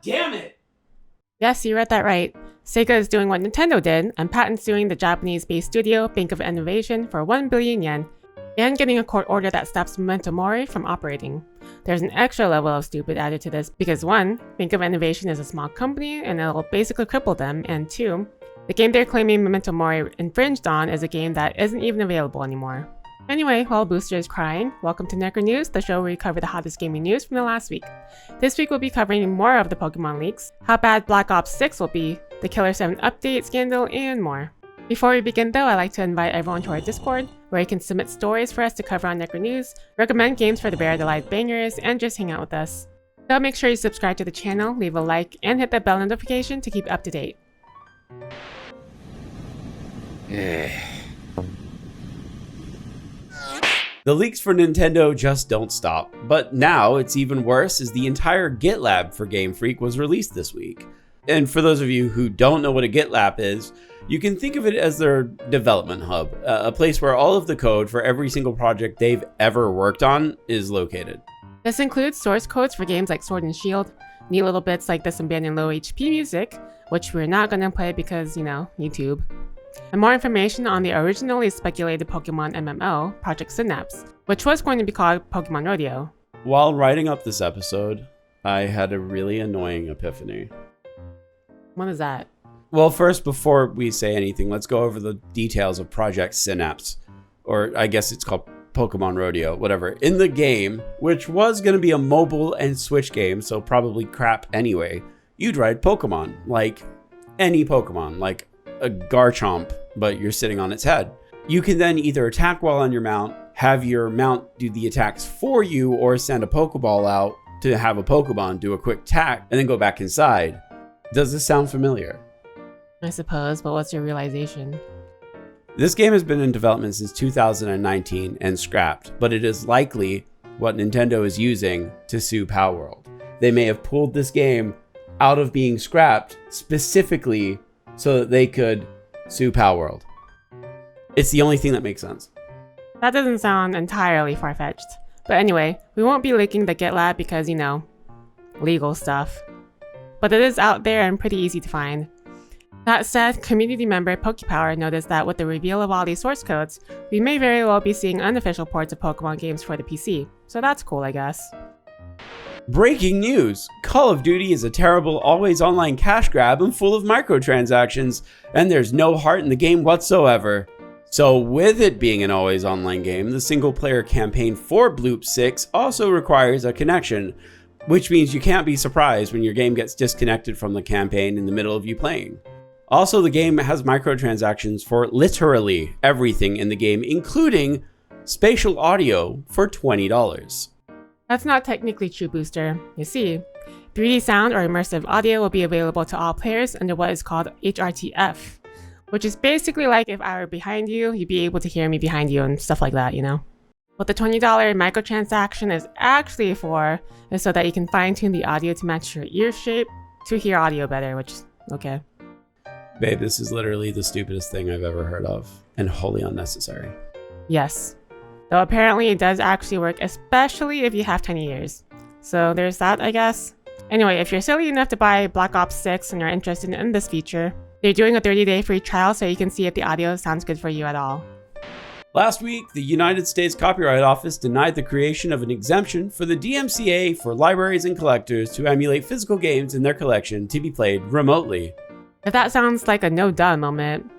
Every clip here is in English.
damn it! Yes, you read that right. Sega is doing what Nintendo did and patent suing the Japanese-based studio Bank of Innovation for 1 billion yen and getting a court order that stops Memento Mori from operating. There's an extra level of stupid added to this because 1, Bank of Innovation is a small company and it'll basically cripple them, and 2, the game they're claiming Memento Mori infringed on is a game that isn't even available anymore. Anyway, while Booster is crying, welcome to Necronews, the show where we cover the hottest gaming news from the last week. This week we'll be covering more of the Pokemon leaks, how bad Black Ops 6 will be, the Killer 7 update scandal, and more. Before we begin though, I'd like to invite everyone to our Discord, where you can submit stories for us to cover on Necronews, recommend games for the Bear the Live Bangers, and just hang out with us. So make sure you subscribe to the channel, leave a like, and hit the bell notification to keep up to date. The leaks for Nintendo just don't stop, but now it's even worse as the entire GitLab for Game Freak was released this week. And for those of you who don't know what a GitLab is, you can think of it as their development hub, a place where all of the code for every single project they've ever worked on is located. This includes source codes for games like Sword and Shield, neat little bits like this abandoned low HP music, which we're not going to play because, YouTube, and more information on the originally speculated Pokemon MMO, Project Synapse, which was going to be called Pokemon Rodeo. While writing up this episode, I had a really annoying epiphany. What is that? Well, first, before we say anything, let's go over the details of Project Synapse, or I guess it's called Pokemon Rodeo, whatever. In the game, which was going to be a mobile and Switch game, so probably crap anyway, you'd ride Pokemon, like any Pokemon, like a Garchomp, but you're sitting on its head. You can then either attack while on your mount, have your mount do the attacks for you, or send a Pokeball out to have a Pokemon do a quick attack and then go back inside. Does this sound familiar? I suppose, but what's your realization? This game has been in development since 2019 and scrapped, but it is likely what Nintendo is using to sue Palworld. They may have pulled this game out of being scrapped specifically so that they could sue Palworld. It's the only thing that makes sense. That doesn't sound entirely far-fetched. But anyway, we won't be leaking the GitLab because, legal stuff. But it is out there and pretty easy to find. That said, community member PokePower noticed that with the reveal of all these source codes, we may very well be seeing unofficial ports of Pokemon games for the PC. So that's cool, I guess. Breaking news! Call of Duty is a terrible always online cash grab and full of microtransactions, and there's no heart in the game whatsoever. So with it being an always online game, the single player campaign for Bloop 6 also requires a connection, which means you can't be surprised when your game gets disconnected from the campaign in the middle of you playing. Also, the game has microtransactions for literally everything in the game, including spatial audio for $20. That's not technically true, Booster. You see, 3D sound or immersive audio will be available to all players under what is called HRTF, which is basically like if I were behind you, you'd be able to hear me behind you and stuff like that, What the $20 microtransaction is actually for is so that you can fine-tune the audio to match your ear shape to hear audio better, which is okay. Babe, this is literally the stupidest thing I've ever heard of, and wholly unnecessary. Yes. Though apparently it does actually work, especially if you have tiny ears. So there's that, I guess. Anyway, if you're silly enough to buy Black Ops 6 and you're interested in this feature, they're doing a 30-day free trial so you can see if the audio sounds good for you at all. Last week, the United States Copyright Office denied the creation of an exemption for the DMCA for libraries and collectors to emulate physical games in their collection to be played remotely. If that sounds like a no-duh moment,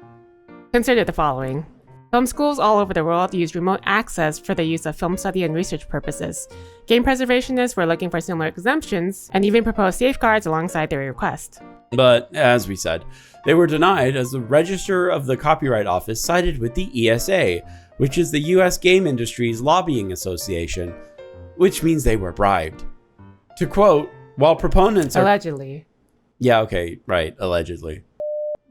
consider the following. Film schools all over the world use remote access for the use of film study and research purposes. Game preservationists were looking for similar exemptions and even proposed safeguards alongside their request. But, as we said, they were denied as the Register of the Copyright Office sided with the ESA, which is the US game industry's lobbying association, which means they were bribed. To quote, while proponents are... Allegedly. Yeah, okay, right, allegedly.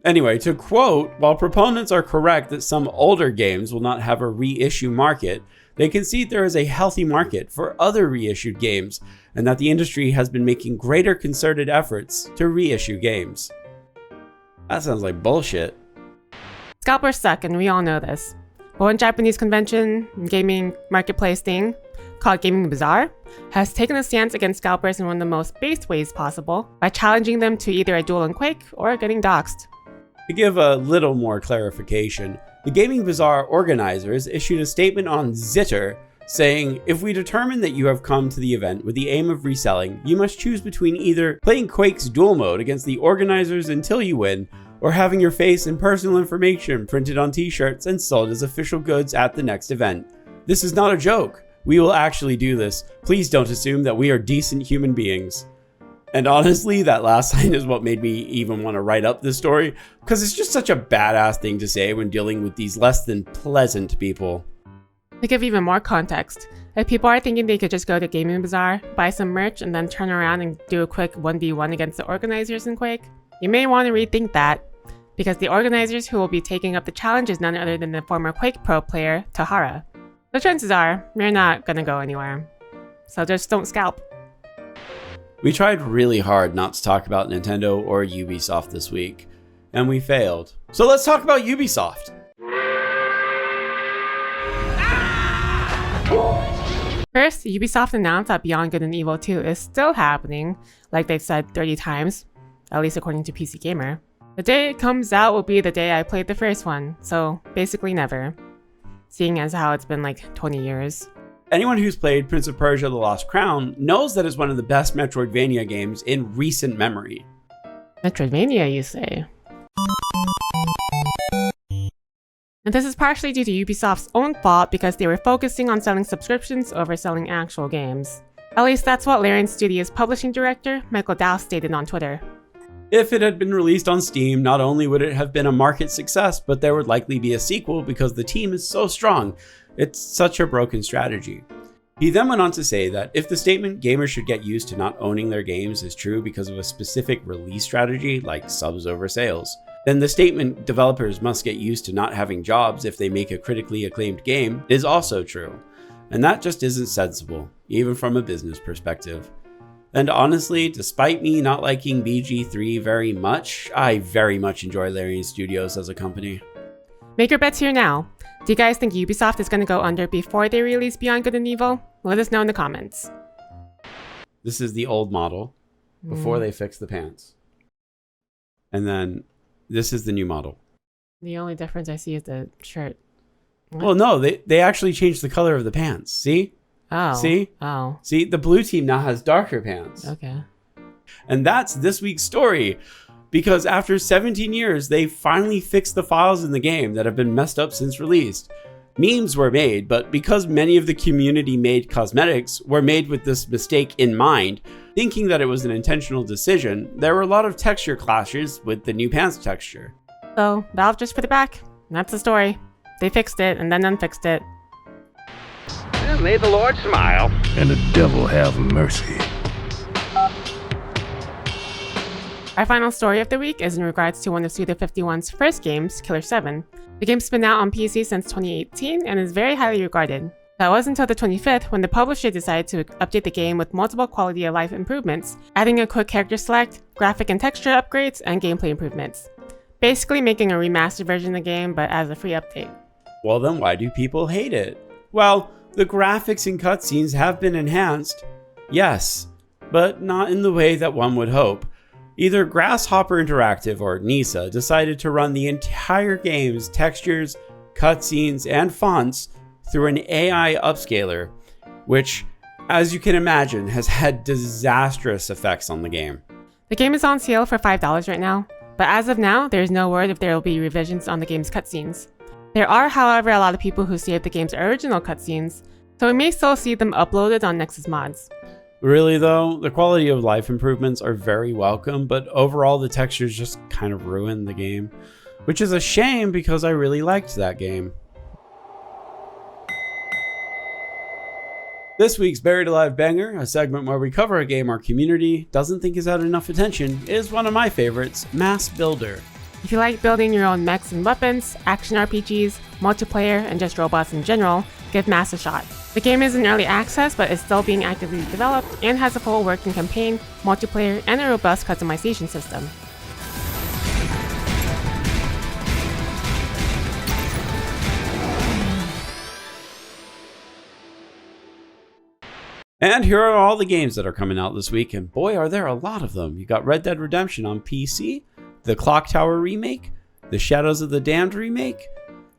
Anyway, to quote, while proponents are correct that some older games will not have a reissue market, they concede there is a healthy market for other reissued games, and that the industry has been making greater concerted efforts to reissue games. That sounds like bullshit. Scalpers suck, and we all know this. But one Japanese convention gaming marketplace thing, called Gaming Bazaar, has taken a stance against scalpers in one of the most based ways possible by challenging them to either a duel in Quake or getting doxxed. To give a little more clarification, the Gaming Bazaar organizers issued a statement on Zitter saying, if we determine that you have come to the event with the aim of reselling, you must choose between either playing Quake's duel mode against the organizers until you win, or having your face and personal information printed on t-shirts and sold as official goods at the next event. This is not a joke. We will actually do this. Please don't assume that we are decent human beings. And honestly, that last line is what made me even want to write up this story, because it's just such a badass thing to say when dealing with these less than pleasant people. To give even more context, if people are thinking they could just go to Gaming Bazaar, buy some merch, and then turn around and do a quick 1v1 against the organizers in Quake, you may want to rethink that, because the organizers who will be taking up the challenge is none other than the former Quake Pro player, Tahara. The chances are, you're not gonna go anywhere. So just don't scalp. We tried really hard not to talk about Nintendo or Ubisoft this week, and we failed. So let's talk about Ubisoft. First, Ubisoft announced that Beyond Good and Evil 2 is still happening, like they've said 30 times, at least according to PC Gamer. The day it comes out will be the day I played the first one, so basically never. Seeing as how it's been like 20 years. Anyone who's played Prince of Persia: The Lost Crown knows that it's one of the best Metroidvania games in recent memory. Metroidvania, you say? And this is partially due to Ubisoft's own fault because they were focusing on selling subscriptions over selling actual games. At least that's what Larian Studios' publishing director, Michael Dowse, stated on Twitter. If it had been released on Steam, not only would it have been a market success, but there would likely be a sequel because the team is so strong. It's such a broken strategy. He then went on to say that if the statement gamers should get used to not owning their games is true because of a specific release strategy like subs over sales, then the statement developers must get used to not having jobs if they make a critically acclaimed game is also true. And that just isn't sensible, even from a business perspective. And honestly, despite me not liking BG3 very much, I very much enjoy Larian Studios as a company. Make your bets here now. Do you guys think Ubisoft is going to go under before they release Beyond Good and Evil? Let us know in the comments. This is the old model before they fix the pants. And then this is the new model. The only difference I see is the shirt. What? Well, no, they actually changed the color of the pants. See? Oh. See? Oh. See, the blue team now has darker pants. Okay. And that's this week's story. Because after 17 years, they finally fixed the files in the game that have been messed up since release. Memes were made, but because many of the community-made cosmetics were made with this mistake in mind, thinking that it was an intentional decision, there were a lot of texture clashes with the new pants texture. So, Valve just put it back. That's the story. They fixed it and then unfixed it. Well, may the Lord smile. And the devil have mercy. Our final story of the week is in regards to one of Suda51's first games, Killer 7. The game's been out on PC since 2018 and is very highly regarded. That was until the 25th when the publisher decided to update the game with multiple quality of life improvements, adding a quick character select, graphic and texture upgrades, and gameplay improvements. Basically making a remastered version of the game, but as a free update. Well, then why do people hate it? Well, the graphics and cutscenes have been enhanced, yes, but not in the way that one would hope. Either Grasshopper Interactive or NISA decided to run the entire game's textures, cutscenes, and fonts through an AI upscaler, which, as you can imagine, has had disastrous effects on the game. The game is on sale for $5 right now, but as of now, there is no word if there will be revisions on the game's cutscenes. There are, however, a lot of people who saved the game's original cutscenes, so we may still see them uploaded on Nexus mods. Really though, the quality of life improvements are very welcome, but overall the textures just kind of ruin the game, which is a shame because I really liked that game. This week's Buried Alive Banger, a segment where we cover a game our community doesn't think is had enough attention, is one of my favorites, M.A.S.S Builder. If you like building your own mechs and weapons, action RPGs, multiplayer, and just robots in general, give M.A.S.S a shot. The game is in early access but is still being actively developed and has a full working campaign, multiplayer, and a robust customization system. And here are all the games that are coming out this week, and boy, are there a lot of them. You got Red Dead Redemption on PC, the Clock Tower remake, the Shadows of the Damned remake,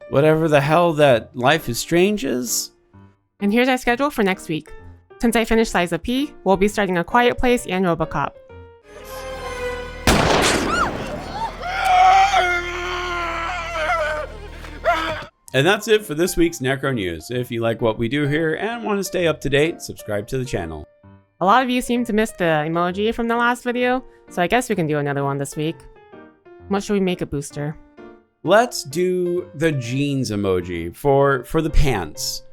whatever the hell that Life is Strange is. And here's our schedule for next week. Since I finished Lies of P, we'll be starting A Quiet Place and RoboCop. And that's it for this week's Necronews. If you like what we do here and want to stay up to date, subscribe to the channel. A lot of you seem to miss the emoji from the last video, so I guess we can do another one this week. What should we make a booster? Let's do the jeans emoji for the pants.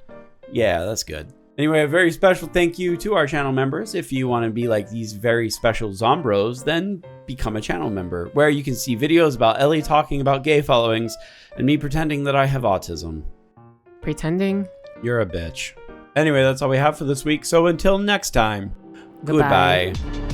Yeah, that's good. Anyway, a very special thank you to our channel members. If you want to be like these very special Zombros, then become a channel member, where you can see videos about Ellie talking about gay followings and me pretending that I have autism. Pretending? You're a bitch. Anyway, that's all we have for this week, so until next time, Goodbye. Goodbye.